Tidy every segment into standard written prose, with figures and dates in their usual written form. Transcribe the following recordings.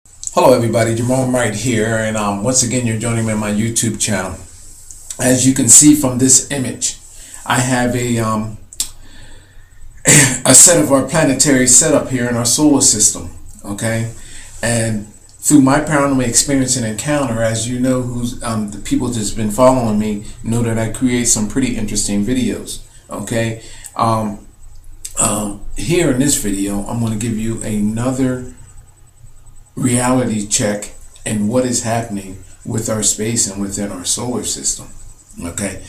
Hello everybody, Jerome right here, and once again you're joining me on my YouTube channel. As you can see from this image, I have a set of our planetary setup here in our solar system, okay? And through my paranormal experience and encounter, as you know, the people that's been following me know that I create some pretty interesting videos, okay? Here in this video, I'm going to give you another reality check and what is happening with our space and within our solar system. Okay,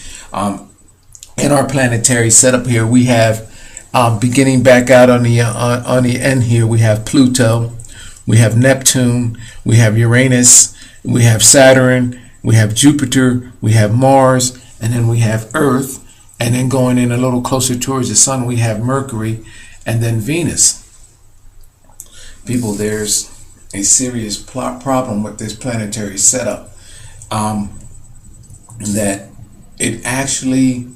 in our planetary setup here, we have beginning back out on the end here, we have Pluto, we have Neptune, we have Uranus, we have Saturn, we have Jupiter, we have Mars, and then we have Earth, and then going in a little closer towards the sun, we have Mercury, and then Venus. People, there's a serious problem with this planetary setup, that it actually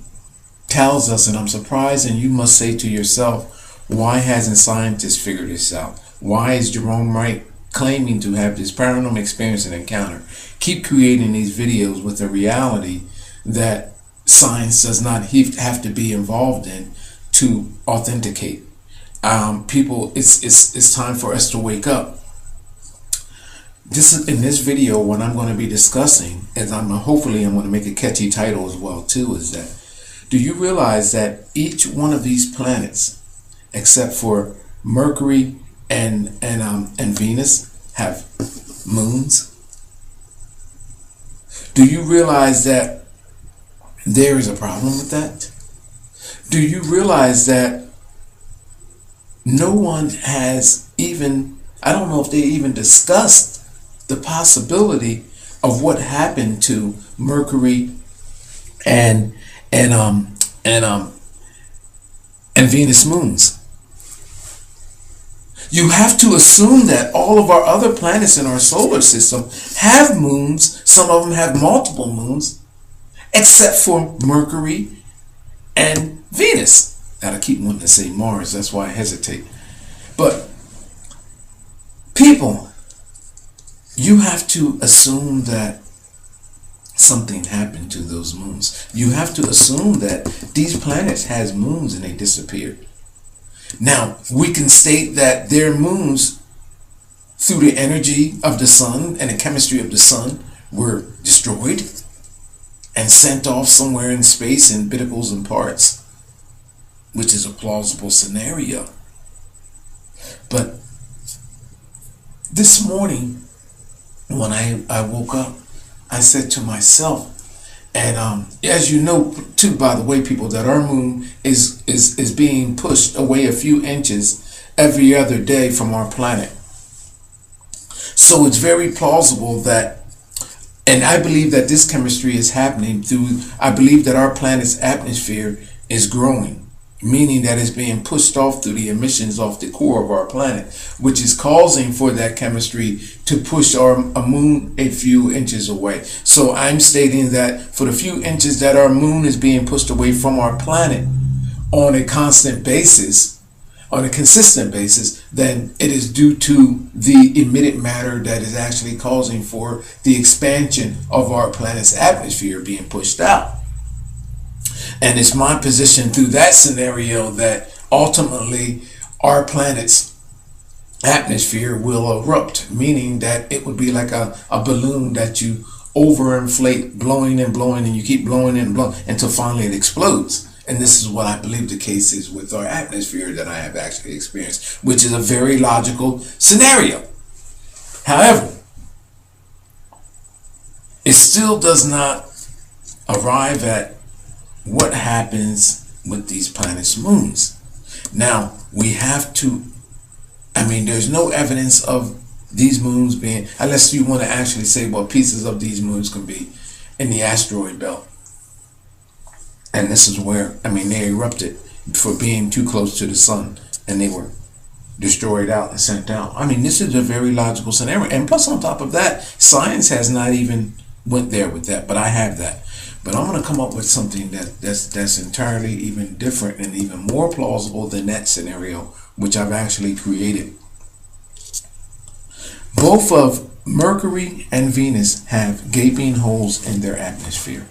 tells us, and I'm surprised, and you must say to yourself, why hasn't scientists figured this out? Why is Jerome Wright claiming to have this paranormal experience and encounter, keep creating these videos with a reality that science does not have to be involved in to authenticate? People, it's time for us to wake up. In this video, what I'm going to be discussing, and hopefully I'm going to make a catchy title as well too, is that, do you realize that each one of these planets, except for Mercury and Venus, have moons? Do you realize that there is a problem with that? Do you realize that no one has even, I don't know if they even discussed the possibility of what happened to Mercury and Venus moons? You have to assume that all of our other planets in our solar system have moons. Some of them have multiple moons, except for Mercury and Venus. And I keep wanting to say Mars, that's why I hesitate. But people, you have to assume that something happened to those moons. You have to assume that these planets has moons and they disappeared. Now, we can state that their moons, through the energy of the sun and the chemistry of the sun, were destroyed and sent off somewhere in space in particles and parts, which is a plausible scenario. But this morning, when I woke up, I said to myself, and as you know too, by the way, people, that our moon is being pushed away a few inches every other day from our planet. So it's very plausible that, and I believe that this chemistry is happening through, I believe that our planet's atmosphere is growing, meaning that it's being pushed off through the emissions off the core of our planet, which is causing for that chemistry to push our moon a few inches away. So I'm stating that for the few inches that our moon is being pushed away from our planet on a constant basis, on a consistent basis, then it is due to the emitted matter that is actually causing for the expansion of our planet's atmosphere being pushed out. And it's my position through that scenario that ultimately our planet's atmosphere will erupt, meaning that it would be like a balloon that you overinflate, blowing and blowing, and you keep blowing and blowing until finally it explodes. And this is what I believe the case is with our atmosphere that I have actually experienced, which is a very logical scenario. However, it still does not arrive at what happens with these planets' moons. Now, we have to, there's no evidence of these moons being, unless you want to actually say, well, pieces of these moons can be in the asteroid belt. And this is where, they erupted for being too close to the sun, and they were destroyed out and sent out. This is a very logical scenario. And plus, on top of that, science has not even went there with that, but I have that. But I'm going to come up with something that's entirely even different and even more plausible than that scenario, which I've actually created. Both of Mercury and Venus have gaping holes in their atmosphere,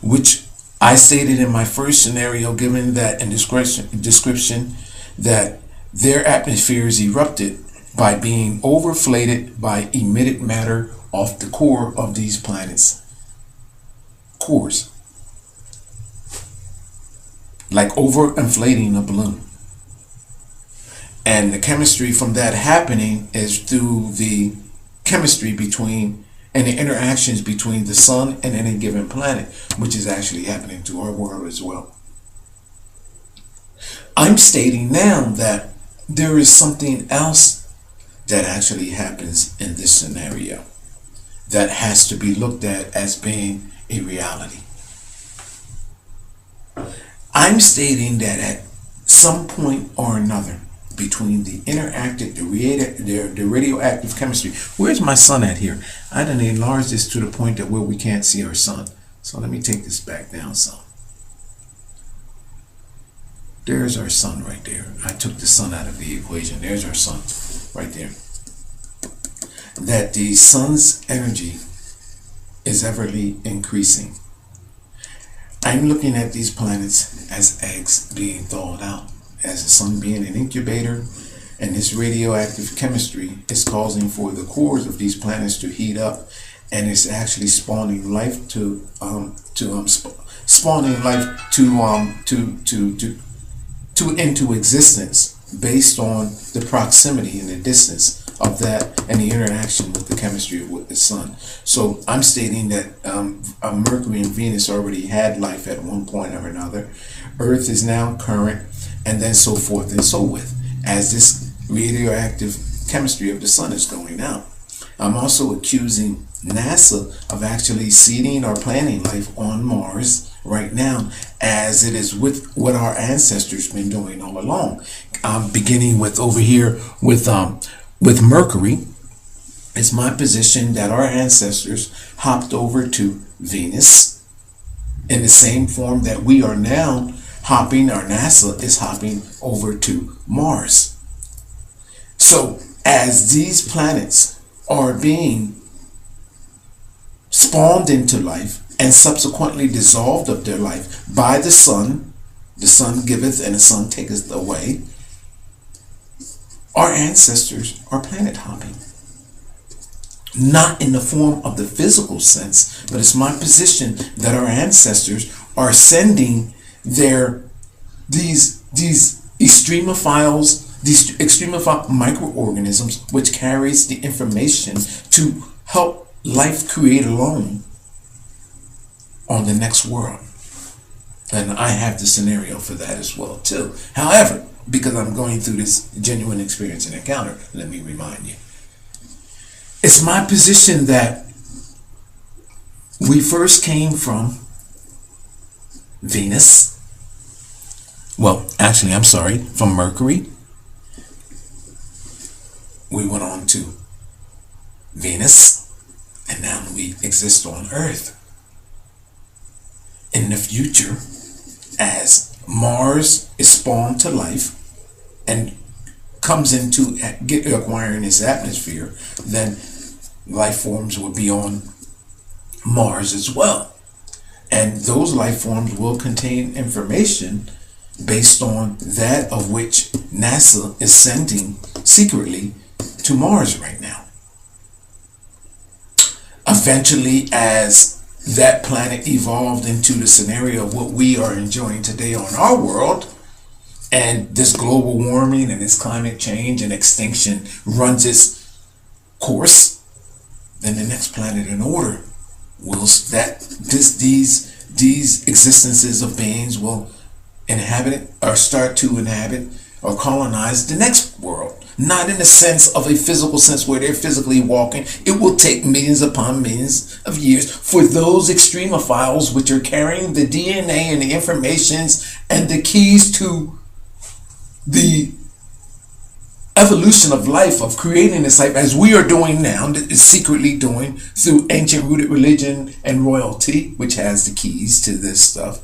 which I stated in my first scenario, given that in description that their atmospheres erupted by being overflated by emitted matter off the core of these planets' cores, like overinflating a balloon. And the chemistry from that happening is through the chemistry between and the interactions between the sun and any given planet, which is actually happening to our world as well. I'm stating now that there is something else that actually happens in this scenario that has to be looked at as being a reality. I'm stating that at some point or another, between the the radioactive chemistry. Where's my sun at here? I done enlarged this to the point that where we can't see our sun. So let me take this back down some. There's our sun right there. I took the sun out of the equation. There's our sun right there. That the sun's energy is everly increasing. I'm looking at these planets as eggs being thawed out, as the sun being an incubator, and this radioactive chemistry is causing for the cores of these planets to heat up, and it's actually spawning life into existence based on the proximity and the distance of that and the interaction with the chemistry with the sun. So I'm stating that Mercury and Venus already had life at one point or another. Earth is now current, and then so forth and so with, as this radioactive chemistry of the sun is going out. I'm also accusing NASA of actually seeding or planning life on Mars right now, as it is with what our ancestors been doing all along. Beginning with over here with Mercury, it's my position that our ancestors hopped over to Venus in the same form that we are now hopping, or NASA is hopping over to Mars. So as these planets are being spawned into life and subsequently dissolved of their life by the sun giveth and the sun taketh away, our ancestors are planet hopping. Not in the form of the physical sense, but it's my position that our ancestors are sending these extremophile microorganisms, which carries the information to help life create alone on the next world. And I have the scenario for that as well too. However, because I'm going through this genuine experience and encounter, let me remind you, it's my position that we first came from Venus. Well, actually, I'm sorry, from Mercury. We went on to Venus, and now we exist on Earth. In the future, as Mars is spawned to life and comes into acquiring its atmosphere, then life forms will be on Mars as well. And those life forms will contain information based on that of which NASA is sending secretly to Mars right now. Eventually, as that planet evolved into the scenario of what we are enjoying today on our world, and this global warming and this climate change and extinction runs its course, then the next planet in order will these existences of beings will inhabit or start to inhabit or colonize the next world. Not in the sense of a physical sense where they're physically walking. It will take millions upon millions of years for those extremophiles, which are carrying the DNA and the informations and the keys to the evolution of life, of creating this life, as we are doing now, is secretly doing through ancient rooted religion and royalty, which has the keys to this stuff.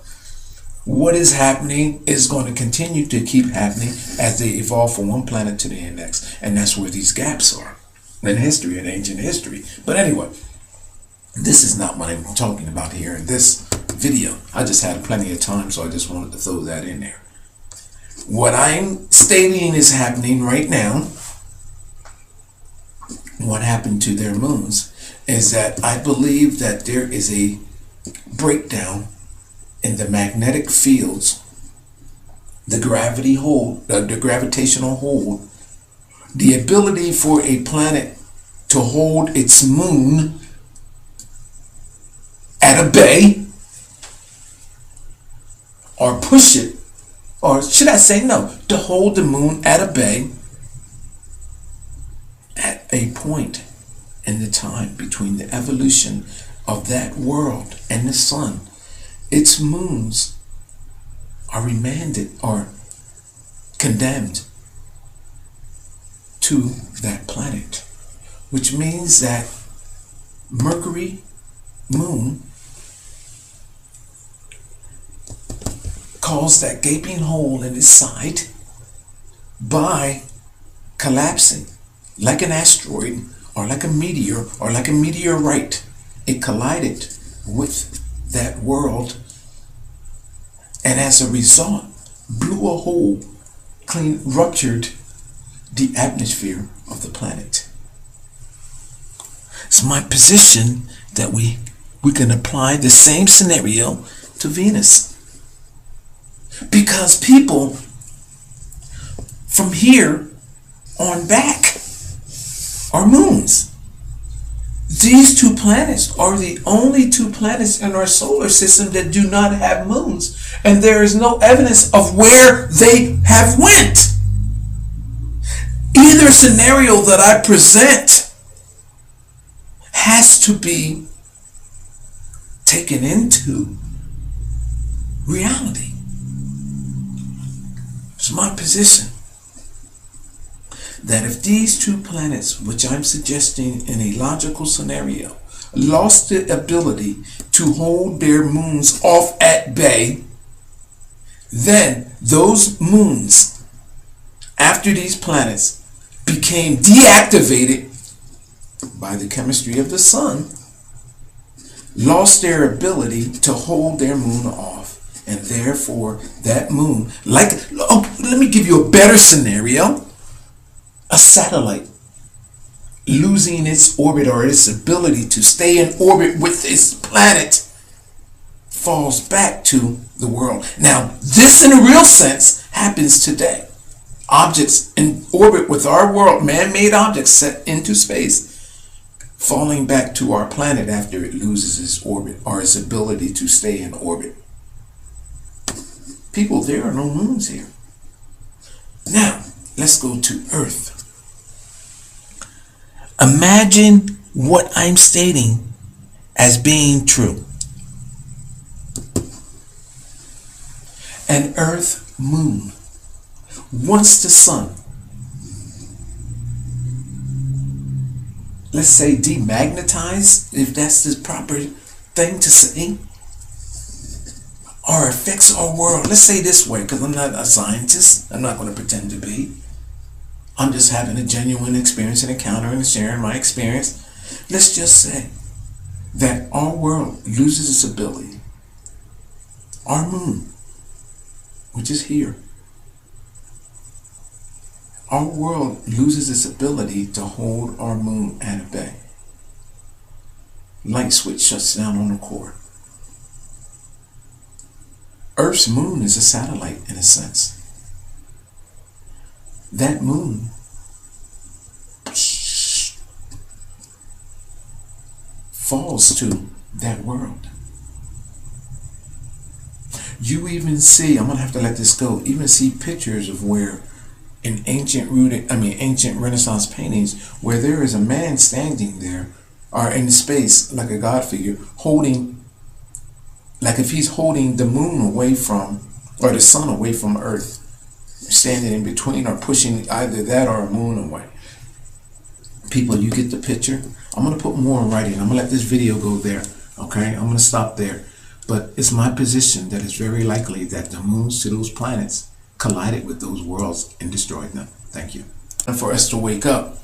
What is happening is going to continue to keep happening as they evolve from one planet to the next. And that's where these gaps are in history, in ancient history. But anyway, this is not what I'm talking about here in this video. I just had plenty of time, so I just wanted to throw that in there. What I'm stating is happening right now, what happened to their moons, is that I believe that there is a breakdown in the magnetic fields, the gravity hold, the gravitational hold, the ability for a planet to hold its moon at a bay, or push it, or should I say no, to hold the moon at a bay at a point in the time between the evolution of that world and the sun. Its moons are remanded or condemned to that planet, which means that Mercury moon caused that gaping hole in its side by collapsing like an asteroid or like a meteor or like a meteorite. It collided with that world, and as a result blew a hole, ruptured the atmosphere of the planet. It's my position that we can apply the same scenario to Venus, because people from here on back are moons. These two planets are the only two planets in our solar system that do not have moons, and there is no evidence of where they have went. Either scenario that I present has to be taken into reality. It's my position that if these two planets, which I'm suggesting in a logical scenario, lost the ability to hold their moons off at bay, then those moons, after these planets became deactivated by the chemistry of the sun, lost their ability to hold their moon off, and therefore that moon, let me give you a better scenario. A satellite losing its orbit or its ability to stay in orbit with its planet falls back to the world. Now, this in a real sense happens today. Objects in orbit with our world, man-made objects set into space, falling back to our planet after it loses its orbit or its ability to stay in orbit. People, there are no moons here. Now, let's go to Earth. Imagine what I'm stating as being true. An Earth moon. Once the sun, let's say, demagnetized, if that's the proper thing to say, or affects our world. Let's say this way, because I'm not a scientist. I'm not going to pretend to be. I'm just having a genuine experience and encounter and sharing my experience. Let's just say that our world loses its ability. Our moon, which is here, our world loses its ability to hold our moon at a bay. Light switch shuts down on the core. Earth's moon is a satellite in a sense. That moon falls to that world. You even see, I'm going to have to let this go, even see pictures of where in ancient Renaissance paintings where there is a man standing there or in space like a god figure holding, like if he's holding the moon away from, or the sun away from Earth, standing in between or pushing either that or a moon away. People, you get the picture. I'm going to put more in writing. I'm going to let this video go there. Okay, I'm going to stop there. But it's my position that it's very likely that the moons to those planets collided with those worlds and destroyed them. Thank you. And for us to wake up,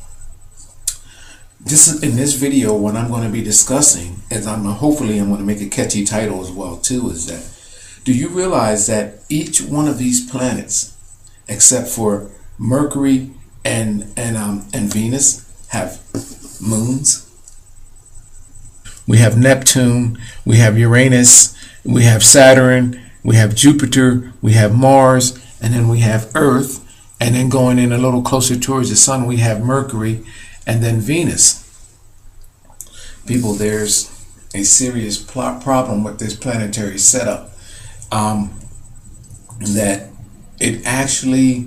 in this video, what I'm going to be discussing, and hopefully I'm going to make a catchy title as well too, is that, do you realize that each one of these planets, except for Mercury and Venus, have moons? We have Neptune, we have Uranus, we have Saturn, we have Jupiter, we have Mars, and then we have Earth, and then going in a little closer towards the sun, we have Mercury, and then Venus. People, there's a serious problem with this planetary setup, that it actually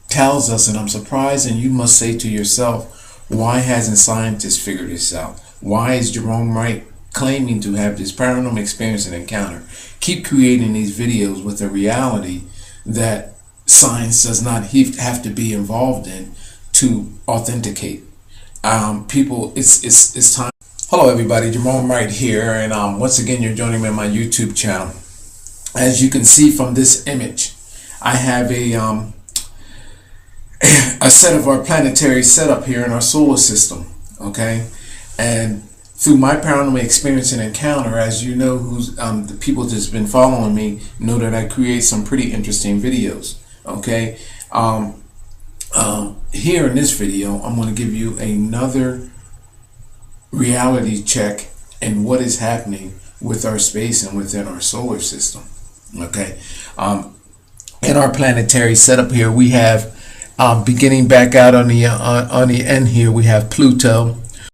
tells us, and I'm surprised, and you must say to yourself, why hasn't scientists figured this out? Why is Jerome Wright claiming to have this paranormal experience and encounter? Keep creating these videos with a reality that science does not have to be involved in to authenticate. People, it's time. Hello everybody, Jerome Wright here, and once again you're joining me on my YouTube channel. As you can see from this image, I have a set of our planetary setup here in our solar system, okay? And through my paranormal experience and encounter, as you know, the people that's been following me know that I create some pretty interesting videos, okay? Here in this video, I'm going to give you another reality check in what is happening with our space and within our solar system, okay? In our planetary setup here, we have beginning back out on the end here, we have Pluto.